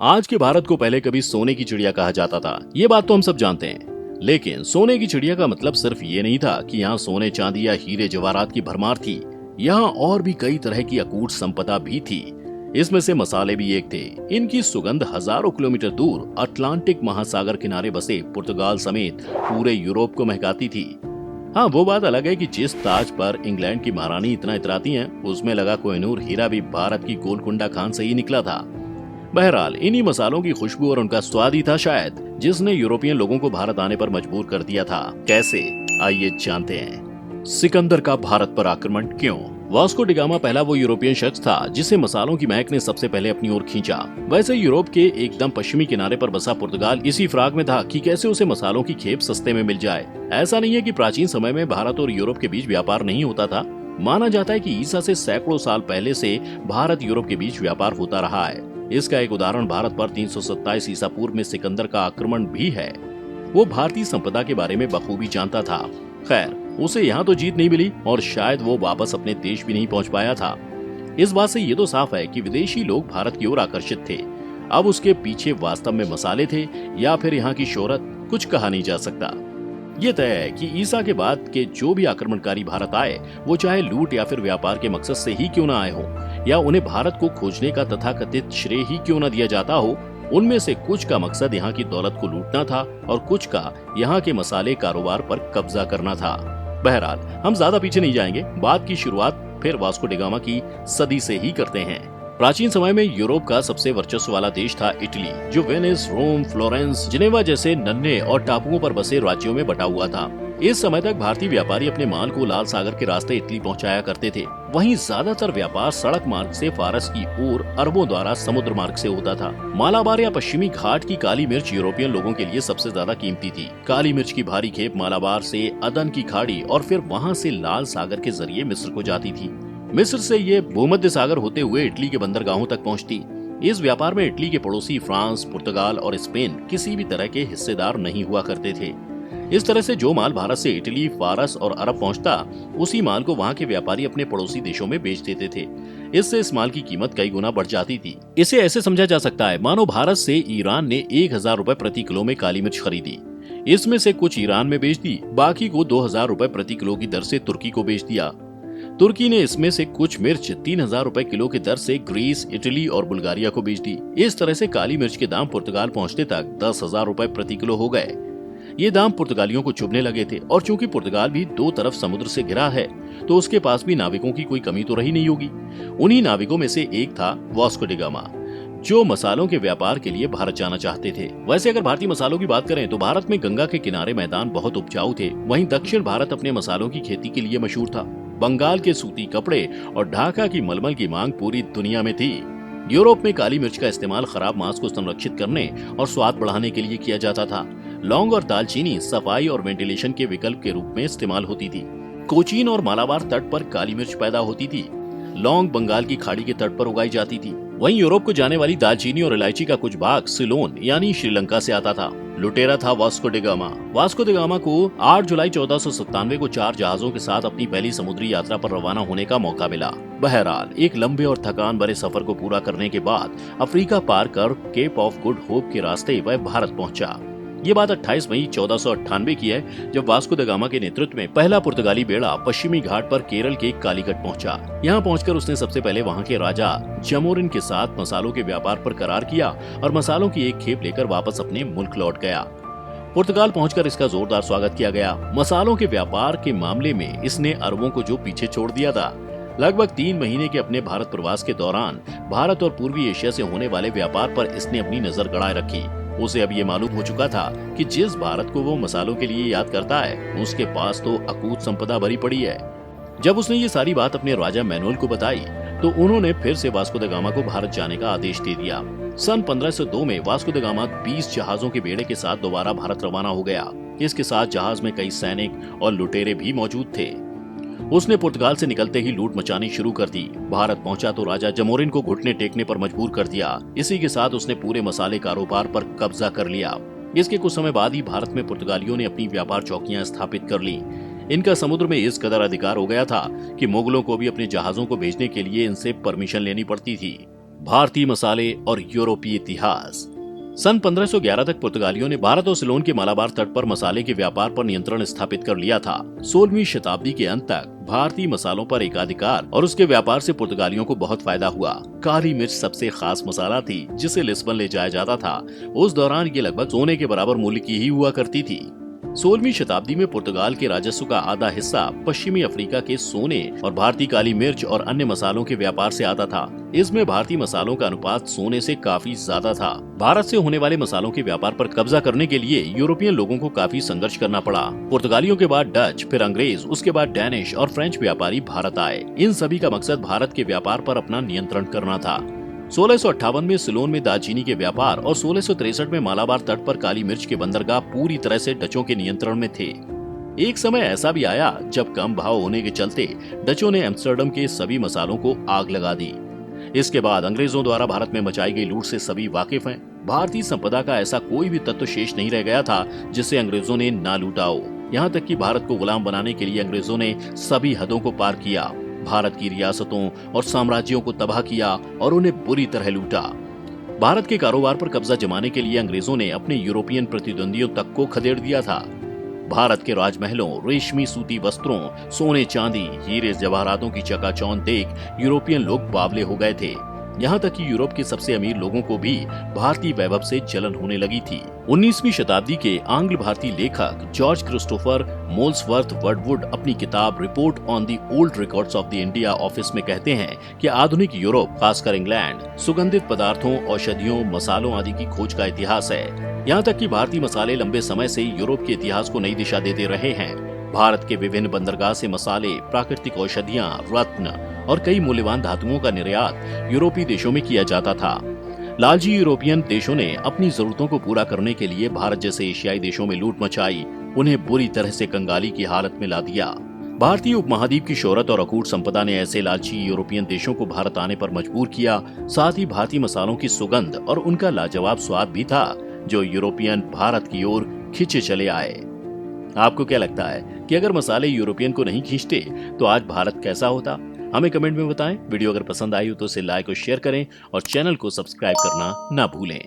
आज के भारत को पहले कभी सोने की चिड़िया कहा जाता था, ये बात तो हम सब जानते हैं। लेकिन सोने की चिड़िया का मतलब सिर्फ ये नहीं था कि यहाँ सोने चांदी या हीरे जवाहरात की भरमार थी। यहाँ और भी कई तरह की अकूट संपदा भी थी। इसमें से मसाले भी एक थे। इनकी सुगंध हजारों किलोमीटर दूर अटलांटिक महासागर किनारे बसे पुर्तगाल समेत पूरे यूरोप को महकाती थी। हाँ, वो बात अलग है कि जिस ताज पर इंग्लैंड की महारानी इतना इतराती हैं, उसमें लगा कोहिनूर हीरा भी भारत की गोलकुंडा खान से ही निकला था। बहरहाल इन्हीं मसालों की खुशबू और उनका स्वाद ही था शायद जिसने यूरोपियन लोगों को भारत आने पर मजबूर कर दिया था। कैसे, आइए जानते हैं। सिकंदर का भारत पर आक्रमण क्यों? वास्को डी गामा पहला वो यूरोपियन शख्स था जिसे मसालों की महक ने सबसे पहले अपनी ओर खींचा। वैसे यूरोप के एकदम पश्चिमी किनारे पर बसा पुर्तगाल इसी फिराक में था कि कैसे उसे मसालों की खेप सस्ते में मिल जाए। ऐसा नहीं है कि प्राचीन समय में भारत और यूरोप के बीच व्यापार नहीं होता था। माना जाता है कि ईसा से सैकड़ों साल पहले से भारत यूरोप के बीच व्यापार होता रहा है। इसका एक उदाहरण भारत पर 327 ईसा पूर्व में सिकंदर का आक्रमण भी है। वो भारतीय संपदा के बारे में बखूबी जानता था। खैर, उसे यहाँ तो जीत नहीं मिली और शायद वो वापस अपने देश भी नहीं पहुँच पाया था। इस बात से ये तो साफ है कि विदेशी लोग भारत की ओर आकर्षित थे। अब उसके पीछे वास्तव में मसाले थे या फिर यहाँ की शोहरत, कुछ कहा नहीं जा सकता। ये तय है कि ईसा के बाद के जो भी आक्रमणकारी भारत आए, वो चाहे लूट या फिर व्यापार के मकसद से ही क्यों न आए हो, या उन्हें भारत को खोजने का तथाकथित श्रेय ही क्यों न दिया जाता हो, उनमें से कुछ का मकसद यहाँ की दौलत को लूटना था और कुछ का यहाँ के मसाले कारोबार पर कब्जा करना था। बहरहाल हम ज्यादा पीछे नहीं जाएंगे, बात की शुरुआत फिर वास्को डी गामा की सदी से ही करते हैं। प्राचीन समय में यूरोप का सबसे वर्चस्व वाला देश था इटली, जो वेनिस, रोम, फ्लोरेंस, जिनेवा जैसे नन्हे और टापुओं पर बसे राज्यों में बटा हुआ था। इस समय तक भारतीय व्यापारी अपने माल को लाल सागर के रास्ते इटली पहुंचाया करते थे। वहीं ज्यादातर व्यापार सड़क मार्ग से फारस की ओर अरबों द्वारा समुद्र मार्ग से होता था। मालाबार या पश्चिमी घाट की काली मिर्च यूरोपियन लोगों के लिए सबसे ज्यादा कीमती थी। काली मिर्च की भारी खेप मालाबार से अदन की खाड़ी और फिर वहाँ से लाल सागर के जरिए मिस्र को जाती थी। मिस्र से ये भूमध्य सागर होते हुए इटली के बंदरगाहों तक पहुंचती। इस व्यापार में इटली के पड़ोसी फ्रांस, पुर्तगाल और स्पेन किसी भी तरह के हिस्सेदार नहीं हुआ करते थे। इस तरह से जो माल भारत से इटली, फारस और अरब पहुंचता, उसी माल को वहां के व्यापारी अपने पड़ोसी देशों में बेच देते थे। इससे इस माल की कीमत कई गुना बढ़ जाती थी। इसे ऐसे समझा जा सकता है मानो भारत से ईरान ने 1000 रुपए प्रति किलो में काली मिर्च खरीदी। इसमें से कुछ ईरान में बेच दी, बाकी को 2000 रुपए प्रति किलो की दर से तुर्की को बेच दिया। तुर्की ने इसमें से कुछ मिर्च 3000 रुपए किलो की दर से ग्रीस, इटली और बुल्गारिया को बेच दी। इस तरह से काली मिर्च के दाम पुर्तगाल पहुंचने तक 10,000 रुपए प्रति किलो हो गए। ये दाम पुर्तगालियों को चुभने लगे थे और चूंकि पुर्तगाल भी दो तरफ समुद्र से घिरा है, तो उसके पास भी नाविकों की कोई कमी तो रही नहीं होगी। उन्हीं नाविकों में से एक था वास्को डी गामा, जो मसालों के व्यापार के लिए भारत जाना चाहते थे। वैसे अगर भारतीय मसालों की बात करें तो भारत में गंगा के किनारे मैदान बहुत उपजाऊ थे। वहीं दक्षिण भारत अपने मसालों की खेती के लिए मशहूर था। बंगाल के सूती कपड़े और ढाका की मलमल की मांग पूरी दुनिया में थी। यूरोप में काली मिर्च का इस्तेमाल खराब मांस को संरक्षित करने और स्वाद बढ़ाने के लिए किया जाता था। लौंग और दालचीनी सफाई और वेंटिलेशन के विकल्प के रूप में इस्तेमाल होती थी। कोचीन और मालाबार तट पर काली मिर्च पैदा होती थी। लौंग बंगाल की खाड़ी के तट पर उगाई जाती थी। वहीं यूरोप को जाने वाली दालचीनी और इलायची का कुछ भाग सिलोन यानी श्रीलंका से आता था। लुटेरा था Vasco D gamma. Vasco D gamma को 8 जुलाई 1497 को 4 जहाजों के साथ अपनी पहली समुद्री यात्रा पर रवाना होने का मौका मिला। बहरहाल एक लंबे और थकान भरे सफर को पूरा करने के बाद अफ्रीका पार कर केप ऑफ गुड होप के रास्ते वह भारत पहुंचा। ये बात 28 मई 1498 की है, जब वास्को द गामा के नेतृत्व में पहला पुर्तगाली बेड़ा पश्चिमी घाट पर केरल के कालीकट पहुंचा। यहाँ पहुंचकर उसने सबसे पहले वहाँ के राजा जमोरिन के साथ मसालों के व्यापार पर करार किया और मसालों की एक खेप लेकर वापस अपने मुल्क लौट गया। पुर्तगाल पहुंचकर इसका जोरदार स्वागत किया गया। मसालों के व्यापार के मामले में इसने अरबों को जो पीछे छोड़ दिया था। लगभग 3 महीने के अपने भारत प्रवास के दौरान भारत और पूर्वी एशिया से होने वाले व्यापार पर इसने अपनी नजर गड़ाए रखी। उसे अब ये मालूम हो चुका था कि जिस भारत को वो मसालों के लिए याद करता है, उसके पास तो अकूत संपदा भरी पड़ी है। जब उसने ये सारी बात अपने राजा मैनुअल को बताई, तो उन्होंने फिर से वास्को द गामा को भारत जाने का आदेश दे दिया। सन 1502 में वास्को द गामा 20 जहाजों के बेड़े के साथ दोबारा भारत रवाना हो गया। इसके साथ जहाज में कई सैनिक और लुटेरे भी मौजूद थे। उसने पुर्तगाल से निकलते ही लूट मचानी शुरू कर दी। भारत पहुंचा तो राजा जमोरिन को घुटने टेकने पर मजबूर कर दिया। इसी के साथ उसने पूरे मसाले कारोबार पर कब्जा कर लिया। इसके कुछ समय बाद ही भारत में पुर्तगालियों ने अपनी व्यापार चौकियां स्थापित कर ली। इनका समुद्र में इस कदर अधिकार हो गया था कि मुगलों को भी अपने जहाजों को भेजने के लिए इनसे परमिशन लेनी पड़ती थी। भारतीय मसाले और यूरोपीय इतिहास। सन 1511 तक पुर्तगालियों ने भारत और सिलोन के मालाबार तट पर मसाले के व्यापार पर नियंत्रण स्थापित कर लिया था। 16वीं शताब्दी के अंत तक भारतीय मसालों पर एकाधिकार और उसके व्यापार से पुर्तगालियों को बहुत फायदा हुआ। काली मिर्च सबसे खास मसाला थी जिसे लिस्बन ले जाया जाता था। उस दौरान ये लगभग सोने के बराबर मूल्य की ही हुआ करती थी। 16वीं शताब्दी में पुर्तगाल के राजस्व का आधा हिस्सा पश्चिमी अफ्रीका के सोने और भारतीय काली मिर्च और अन्य मसालों के व्यापार से आता था। इसमें भारतीय मसालों का अनुपात सोने से काफी ज्यादा था। भारत से होने वाले मसालों के व्यापार पर कब्जा करने के लिए यूरोपियन लोगों को काफी संघर्ष करना पड़ा। पुर्तगालियों के बाद डच, फिर अंग्रेज, उसके बाद डैनिश और फ्रेंच व्यापारी भारत आए। इन सभी का मकसद भारत के व्यापार पर अपना नियंत्रण करना था। 1658 में सिलोन में दालचीनी के व्यापार और 1663 में मालाबार तट पर काली मिर्च के बंदरगाह पूरी तरह से डचों के नियंत्रण में थे। एक समय ऐसा भी आया जब कम भाव होने के चलते डचों ने एम्स्टर्डम के सभी मसालों को आग लगा दी। इसके बाद अंग्रेजों द्वारा भारत में मचाई गई लूट से सभी वाकिफ हैं। भारतीय संपदा का ऐसा कोई भी तत्व शेष नहीं रह गया था जिसे अंग्रेजों ने ना लूटा हो। यहाँ तक कि भारत को गुलाम बनाने के लिए अंग्रेजों ने सभी हदों को पार किया। भारत की रियासतों और साम्राज्यों को तबाह किया और उन्हें बुरी तरह लूटा। भारत के कारोबार पर कब्जा जमाने के लिए अंग्रेजों ने अपने यूरोपियन प्रतिद्वंदियों तक को खदेड़ दिया था। भारत के राजमहलों, रेशमी सूती वस्त्रों, सोने चांदी, हीरे जवाहरातों की चकाचौंध देख यूरोपियन लोग बावले हो गए थे। यहाँ तक कि यूरोप के सबसे अमीर लोगों को भी भारतीय वैभव से जलन होने लगी थी। 19वीं शताब्दी के आंग्ल भारतीय लेखक जॉर्ज क्रिस्टोफर मोल्सवर्थ वर्डवुड अपनी किताब report on the old records of the India office में कहते हैं कि आधुनिक यूरोप, खासकर इंग्लैंड, सुगंधित पदार्थों, औषधियों, मसालों आदि की खोज का इतिहास है। यहाँ तक कि भारतीय मसाले लंबे समय से यूरोप के इतिहास को नई दिशा देते रहे हैं। भारत के विभिन्न बंदरगाह से मसाले, प्राकृतिक औषधियाँ, रत्न और कई मूल्यवान धातुओं का निर्यात यूरोपीय देशों में किया जाता था। लालची यूरोपियन देशों ने अपनी जरूरतों को पूरा करने के लिए भारत जैसे एशियाई देशों में लूट मचाई, उन्हें बुरी तरह से कंगाली की हालत में ला दिया। भारतीय उपमहाद्वीप की शोहरत और अकूट संपदा ने ऐसे लालची यूरोपियन देशों को भारत आने पर मजबूर किया। साथ ही भारतीय मसालों की सुगंध और उनका लाजवाब स्वाद भी था जो यूरोपियन भारत की ओर खिंचे चले आए। आपको क्या लगता है कि अगर मसाले यूरोपियन को नहीं खींचते तो आज भारत कैसा होता? हमें कमेंट में बताएं। वीडियो अगर पसंद आई हो तो इसे लाइक और शेयर करें और चैनल को सब्सक्राइब करना ना भूलें।